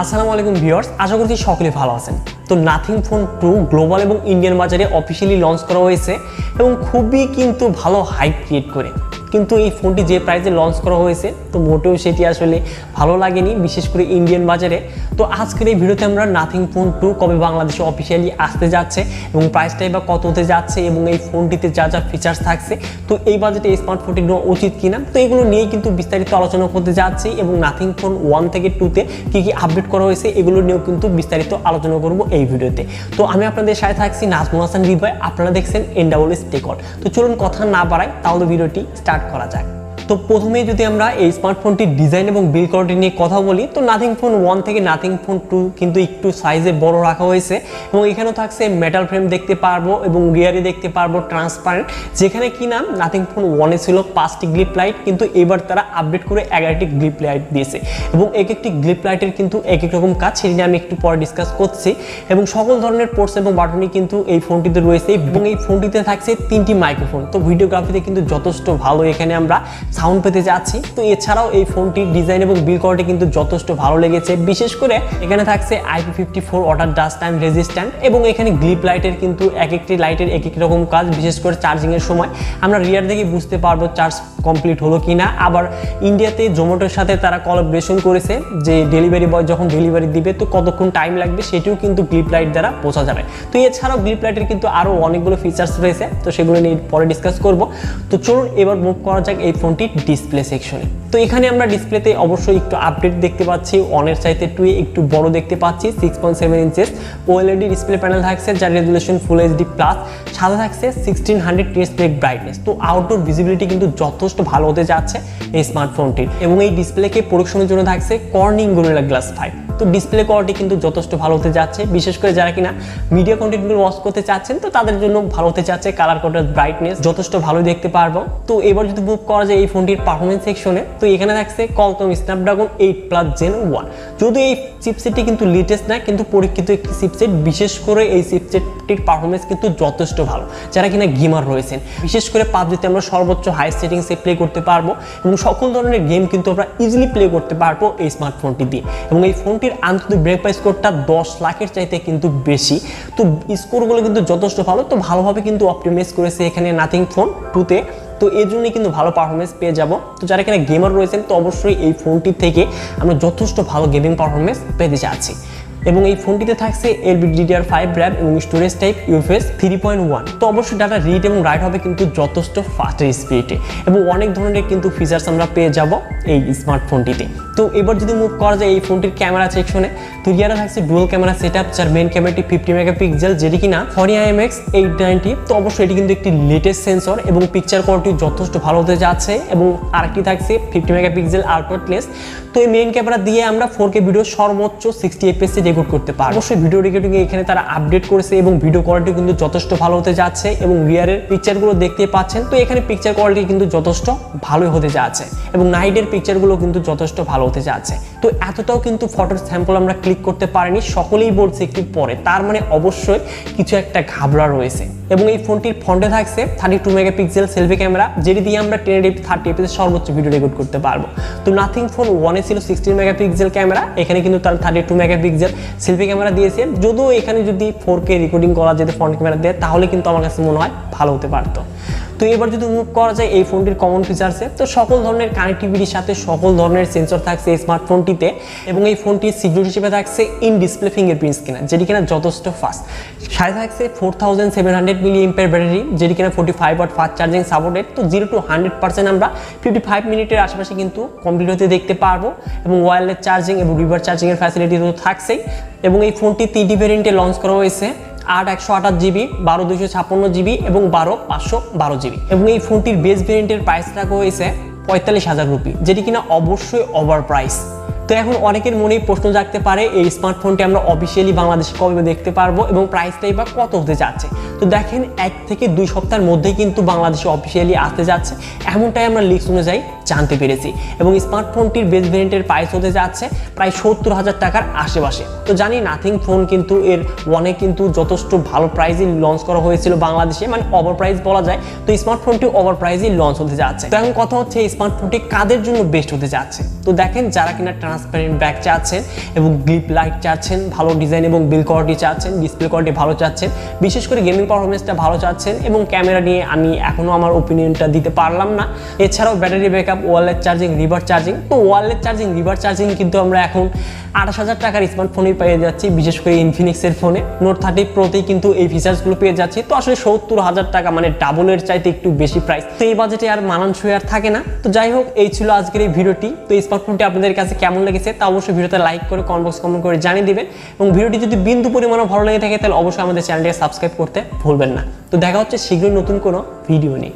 আসসালামু আলাইকুম ভিউয়ার্স, আশা করছি সকলে ভালো আছেন। তো নাথিং ফোন 2 গ্লোবাল এবং ইন্ডিয়ান বাজারে অফিসিয়ালি লঞ্চ করা হয়েছে এবং খুবই কিন্তু ভালো হাইপ ক্রিয়েট করে। কিন্তু এই ফোনটি যে প্রাইসে লঞ্চ করা হয়েছে তো মোটেও সেটি আসলে ভালো লাগেনি, বিশেষ করে ইন্ডিয়ান বাজারে। তো আজকের এই ভিডিওতে আমরা নাথিং ফোন 2 কবে বাংলাদেশে অফিসিয়ালি আসতে যাচ্ছে এবং প্রাইসটাই বা কত হতে যাচ্ছে এবং এই ফোনটিতে যা যা ফিচার্স থাকছে, তো এই বাজেটে এই স্মার্টফোনটি নেওয়া উচিত কিনা, তো এগুলো নিয়েই কিন্তু বিস্তারিত আলোচনা করতে যাচ্ছি এবং নাথিং ফোন 1 থেকে 2তে কী কী আপডেট করা হয়েছে এগুলো নিয়েও কিন্তু বিস্তারিত আলোচনা করব এই ভিডিওতে। তো আমি আপনাদের সাথে থাকছি নাজমুল হাসান হৃদয়, আপনারা দেখছেন NWS টেকন। তো চলুন কথা না বাড়াই, তাহলে ভিডিওটি স্টার্ট করা যাক। তো প্রথমে যদি আমরা এই স্মার্টফোনটির ডিজাইন এবং বিল্ড কোয়ালিটি নিয়ে কথা বলি, তো নাথিং ফোন 1 থেকে নাথিং ফোন 2 কিন্তু একটু সাইজে বড় রাখা হয়েছে এবং এখানেও থাকছে মেটাল ফ্রেম দেখতে পারবো এবং রিয়ারে দেখতে পারবো ট্রান্সপারেন্ট, যেখানে কি নাম নাথিং ফোন 1-এ ছিল 5টি গ্লিপ লাইট, কিন্তু এবার তারা আপডেট করে 11টি গ্লিপ লাইট দিয়েছে এবং এক একটি গ্লিপ লাইটের কিন্তু এক এক রকম কাজ, সেটি নিয়ে আমি একটু পরে ডিসকাস করছি। এবং সকল ধরনের পোর্টস এবং বাটনই কিন্তু এই ফোনটিতে রয়েছে এবং এই ফোনটিতে থাকছে 3টি মাইক্রোফোন। তো ভিডিওগ্রাফিতে কিন্তু যথেষ্ট ভালো এখানে আমরা সাউন্ড পেতে যাচ্ছি। তো এছাড়াও এই ফোনটির ডিজাইন এবং বিল্ড কোয়ালিটি কিন্তু যথেষ্ট ভালো লেগেছে, বিশেষ করে এখানে থাকছে IP54 water dust time resistant এবং এখানে গ্লিপ লাইটের কিন্তু এক একটি লাইটের এক এক রকম কাজ, বিশেষ করে চার্জিংয়ের সময় আমরা রিয়ার থেকে বুঝতে পারবো চার্জ কমপ্লিট হলো কিনা। আবার ইন্ডিয়াতে জোম্যাটোর সাথে তারা কোলাবোরেশন করেছে যে ডেলিভারি বয় যখন ডেলিভারি দিবে তো কতক্ষণ টাইম লাগবে সেটিও কিন্তু গ্লিপ লাইট দ্বারা বোঝা যাবে। তো এছাড়াও গ্লিপ লাইটের কিন্তু আরও অনেকগুলো ফিচার্স রয়েছে, তো সেগুলো নিয়ে পরে ডিসকাস করব। তো চলুন এবার মুভ করা যাক এই ফোনটির ডিসপ্লে সেকশনে। তো এখানে আমরা ডিসপ্লেতে অবশ্যই একটু আপডেট দেখতে পাচ্ছি, অনের চাইতে 2 একটু বড় দেখতে পাচ্ছি। 6.7 ইঞ্চেস OLED ডিসপ্লে প্যানেল থাকছে, যার রেজুলেশন ফুল HD+, সাথে থাকছে 1600 ডিসপ্লে ব্রাইটনেস। তো আউটডোর ভিজিবিলিটি কিন্তু যথেষ্ট ভালো হতে যাচ্ছে এই স্মার্টফোনটির এবং এই ডিসপ্লেকে প্রোটেকশনের জন্য থাকছে কর্নিং গোরিলা গ্লাস 5। তো ডিসপ্লে কোয়ালিটি কিন্তু যথেষ্ট ভালো হতে যাচ্ছে, বিশেষ করে যারা কিনা মিডিয়া কন্টেন্টগুলো ওয়াচ করতে চাচ্ছেন তো তাদের জন্য ভালো হতে যাচ্ছে। কালার কন্ট্রাস্ট ব্রাইটনেস যথেষ্ট ভালো দেখতে পারবো। তো এবার যদি বুক করা যায় এই ফোনটির পারফরমেন্স সেকশনে, তো এখানে থাকছে Qualcomm Snapdragon 8+ Gen 1। যদিও এই চিপসেটটি কিন্তু লেটেস্ট না, কিন্তু পরীক্ষিত একটি চিপসেট, বিশেষ করে এই চিপসেটটির পারফরমেন্স কিন্তু যথেষ্ট ভালো যারা কিনা গেমার রয়েছেন। বিশেষ করে পাবজিতে আমরা সর্বোচ্চ হাই সেটিংসে প্লে করতে পারবো এবং সকল ধরনের গেম কিন্তু আমরা ইজিলি প্লে করতে পারবো এই স্মার্টফোনটি দিয়ে। এবং এই ফোনটির আন্তর্জাতিক ব্রেকফাস্ট স্কোরটা 10 লাখের চাইতে কিন্তু বেশি, তো স্কোরগুলো কিন্তু যথেষ্ট ভালো। তো ভালোভাবে কিন্তু অপটিমাইজ করেছে এখানে নাথিং ফোন 2-তে, তো এর জন্যই কিন্তু ভালো পারফরমেন্স পেয়ে যাব। তো যারা এখানে গেমার রয়েছেন তো অবশ্যই এই ফোনটি থেকে আমরা যথেষ্ট ভালো গেমিং পারফরমেন্স পেতে চাচ্ছি। এবং এই ফোনটিতে থাকছে LPDDR5 র্যাম এবং স্টোরেজ টাইপ UFS 3.1। তো অবশ্যই ডাটা রিড এবং রাইট হবে কিন্তু যথেষ্ট ফাস্ট স্পিডে এবং অনেক ধরনের কিন্তু ফিচার্স আমরা পেয়ে যাব এই স্মার্টফোনটিতে। তো এবার যদি মুভ করা যায় এই ফোনটির ক্যামেরা সেকশনে, তো ইয়ারা থাকছে ডুয়াল ক্যামেরা সেটআপ, যার মেইন ক্যামেরাটি 50 মেগাপিক্সেল, যেটি কিনা Sony IMX 890। তো অবশ্যই এটি কিন্তু একটি লেটেস্ট সেন্সর এবং পিকচার কোয়ালিটি যথেষ্ট ভালো হতে যাচ্ছে। এবং আরেকটি থাকছে 50 মেগাপিক্সেল আল্ট্রালেস। তো এই মেইন ক্যামেরা দিয়ে আমরা 4K ভিডিও সর্বোচ্চ 60 FPS রেকর্ড করতে পারবো। অবশ্যই ভিডিও রেকর্ডিং এখানে তারা আপডেট করেছে এবং ভিডিও কোয়ালিটি কিন্তু যথেষ্ট ভালো হতে যাচ্ছে এবং রিয়ারের পিকচারগুলো দেখতে পাচ্ছেন, তো এখানে পিকচার কোয়ালিটি কিন্তু যথেষ্ট ভালোই হতে যাচ্ছে এবং নাইটের পিকচারগুলো কিন্তু যথেষ্ট ভালো হতে যাচ্ছে। তো এতটাও কিন্তু ফটোর স্যাম্পল আমরা ক্লিক করতে পারিনি, সকলেই বলছে একটু পরে, তার মানে অবশ্যই কিছু একটা ঘাবলা রয়েছে। এবং এই ফোনটির ফ্রন্টে থাকছে 32 মেগাপিক্সেল সেলফি ক্যামেরা, যেটি দিয়ে আমরা 1080p 30 fps সর্বোচ্চ ভিডিও রেকর্ড করতে পারবো। তো নাথিং ফোন 1-এ ছিল 16 মেগাপিক্সেল ক্যামেরা, এখানে কিন্তু তার 32 মেগাপিক্সেল সেলফি ক্যামেরা দিয়েছে। যদিও এখানে যদি 4K রেকর্ডিং করা যেত ফ্রন্ট ক্যামেরা দিয়ে, তাহলে কিন্তু আমার কাছে মনে হয় ভালো হতে পারতো। তো এবার যদি মুভ করা যায় এই ফোনটির কমন ফিচার্সে, তো সকল ধরনের কানেক্টিভিটির সাথে সকল ধরনের সেন্সর থাকছে এই স্মার্টফোনটিতে এবং এই ফোনটির সিকিউরিটি হিসেবে থাকছে ইন ডিসপ্লে ফিঙ্গারপ্রিন্ট স্ক্যানার, যেটি কিনা যথেষ্ট ফাস্ট। সাথে থাকছে 4700 mAh ব্যাটারি, যেটি কিনা 45 ওয়াট ফাস্ট চার্জিং সাপোর্টেড। তো 0 to 100% আমরা 55 মিনিটের আশেপাশে কিন্তু কমপ্লিট হতে দেখতে পারবো এবং ওয়্যারলেস চার্জিং এবং রিভার্স চার্জিংয়ের ফ্যাসিলিটি তো থাকছেই। এবং এই ফোনটি 3টি ভেরিয়েন্টে লঞ্চ করা হয়েছে, 8/128GB, 12/256GB এবং 12/512GB। এবং এই ফোনটির বেস ভেরিয়েন্টের প্রাইস রাখা হয়েছে 45,000 রুপি, যেটি কিনা অবশ্যই ওভার প্রাইস। তো এখন অনেকের মনেই প্রশ্ন জাগতে পারে এই স্মার্টফোনটি আমরা অফিসিয়ালি বাংলাদেশে কবে দেখতে পারবো এবং প্রাইসটাই বা কত হতে যাচ্ছে। তো দেখেন 1 থেকে 2 সপ্তাহের মধ্যেই কিন্তু বাংলাদেশে অফিসিয়ালি আসতে যাচ্ছে, এমনটাই আমরা লিস্ট অনুযায়ী জানতে পেরেছি এবং স্মার্টফোনটির বেস ভেরিয়েন্টের প্রাইস হতে যাচ্ছে প্রায় 70,000 টাকার আশেপাশে। তো জানি নাথিং ফোন কিন্তু এর ওয়ানে কিন্তু যথেষ্ট ভালো প্রাইসে লঞ্চ করা হয়েছিল বাংলাদেশে, মানে ওভার প্রাইস বলা যায়। তো স্মার্টফোনটি ওভার প্রাইসে লঞ্চ হতে যাচ্ছে। তো এখন কথা হচ্ছে এই স্মার্টফোনটি কাদের জন্য বেস্ট হতে যাচ্ছে। তো দেখেন, যারা কিনা ট্রান্সপারেন্ট ব্যাক চাচ্ছেন এবং গ্লিপ লাইট চাচ্ছেন, ভালো ডিজাইন এবং বিল্ড কোয়ালিটি চাচ্ছেন, ডিসপ্লে কোয়ালিটি ভালো চাচ্ছেন, বিশেষ করে গেমিং পারফরমেন্সটা ভালো চাচ্ছেন এবং ক্যামেরা নিয়ে আমি এখনো আমার ওপিনিয়নটা দিতে পারলাম না। এছাড়াও battery backup, wireless charging, reverse charging. তো ওয়ারলেস চার্জিং, রিভার্স চার্জিং কিন্তু আমরা এখন 28,000 টাকার স্মার্টফোনেই পেয়ে যাচ্ছি, বিশেষ করে ইনফিনিক্সের ফোনে নোট 30 প্রোতেই কিন্তু এই ফিচার্সগুলো পেয়ে যাচ্ছি। তো আসলে 70,000 টাকা মানে ডাবলের চাইতে একটু বেশি প্রাইস, তো এই বাজেটে আর মানানসই আর থাকে না। তো যাই হোক, এই ছিল আজকের এই ভিডিওটি। তো এই স্মার্টফোনটি আপনাদের কাছে কেমন লেগেছে তা অবশ্যই ভিডিওতে লাইক করে কমেন্ট করে জানিয়ে দিবেন এবং ভিডিওটি যদি বিন্দু পরিমাণও ভালো লেগে থাকে তাহলে অবশ্যই আমাদের চ্যানেলটিকে সাবস্ক্রাইব করতে ভুলবেন না। তো দেখা হচ্ছে শীঘ্রই নতুন কোনো ভিডিও নিয়ে।